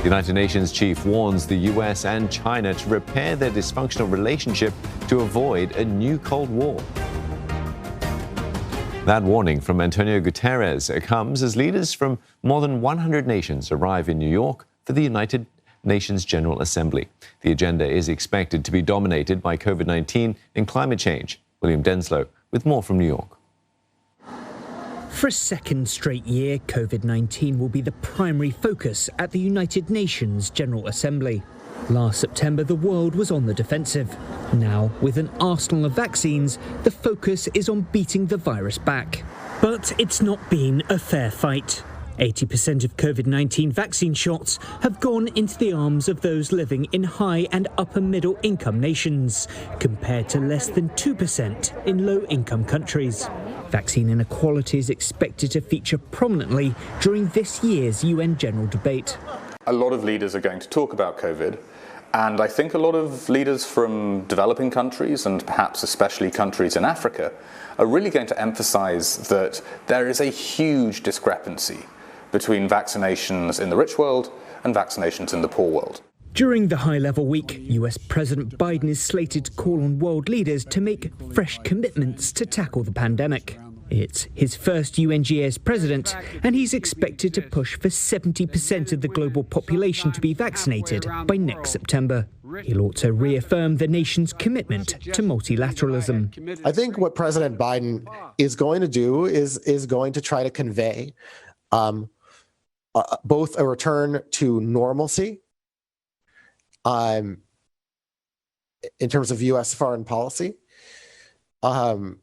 United Nations chief warns the US and China to repair their dysfunctional relationship to avoid a new Cold War. That warning from Antonio Guterres comes as leaders from more than 100 nations arrive in New York for the United Nations General Assembly. The agenda is expected to be dominated by COVID-19 and climate change. William Denslow with more from New York. For a second straight year, COVID-19 will be the primary focus at the United Nations General Assembly. Last September, the world was on the defensive. Now, with an arsenal of vaccines, the focus is on beating the virus back. But it's not been a fair fight. 80% of COVID-19 vaccine shots have gone into the arms of those living in high and upper middle income nations, compared to less than 2% in low income countries. Vaccine inequality is expected to feature prominently during this year's UN General Debate. A lot of leaders are going to talk about COVID, and I think a lot of leaders from developing countries, and perhaps especially countries in Africa, are really going to emphasize that there is a huge discrepancy between vaccinations in the rich world and vaccinations in the poor world. During the high-level week, US President Biden is slated to call on world leaders to make fresh commitments to tackle the pandemic. It's his first UNGA as president, and he's expected to push for 70% of the global population to be vaccinated by next September. He'll also reaffirm the nation's commitment to multilateralism. I think what President Biden is going to do is going to try to convey both a return to normalcy in terms of U.S. foreign policy,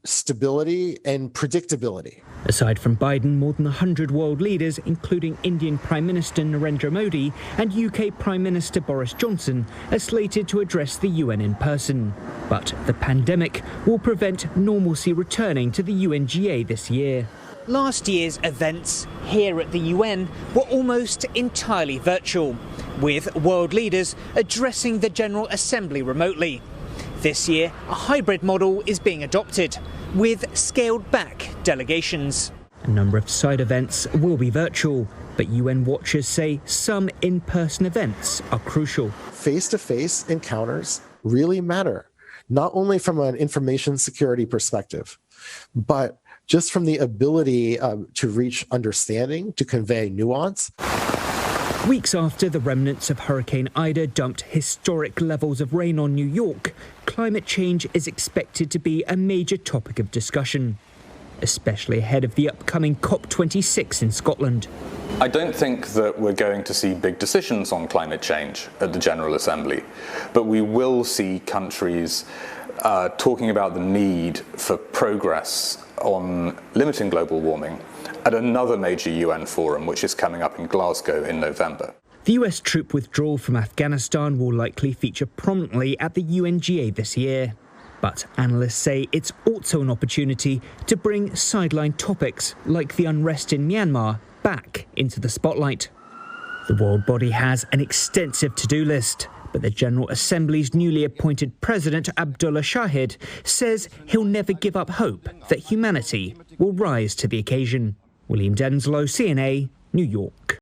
stability and predictability. Aside from Biden, more than 100 world leaders, including Indian Prime Minister Narendra Modi and UK Prime Minister Boris Johnson, are slated to address the UN in person. But the pandemic will prevent normalcy returning to the UNGA this year. Last year's events here at the UN were almost entirely virtual, with world leaders addressing the General Assembly remotely. This year, a hybrid model is being adopted, with scaled-back delegations. A number of side events will be virtual, but UN watchers say some in-person events are crucial. Face-to-face encounters really matter, not only from an information security perspective, but just from the ability to reach understanding, to convey nuance. Weeks after the remnants of Hurricane Ida dumped historic levels of rain on New York, climate change is expected to be a major topic of discussion, especially ahead of the upcoming COP26 in Scotland. I don't think that we're going to see big decisions on climate change at the General Assembly, but we will see countries talking about the need for progress on limiting global warming at another major UN forum, which is coming up in Glasgow in November. The US troop withdrawal from Afghanistan will likely feature prominently at the UNGA this year. But analysts say it's also an opportunity to bring sideline topics like the unrest in Myanmar back into the spotlight. The world body has an extensive to-do list, but the General Assembly's newly appointed president, Abdullah Shahid, says he'll never give up hope that humanity will rise to the occasion. William Denslow, CNA, New York.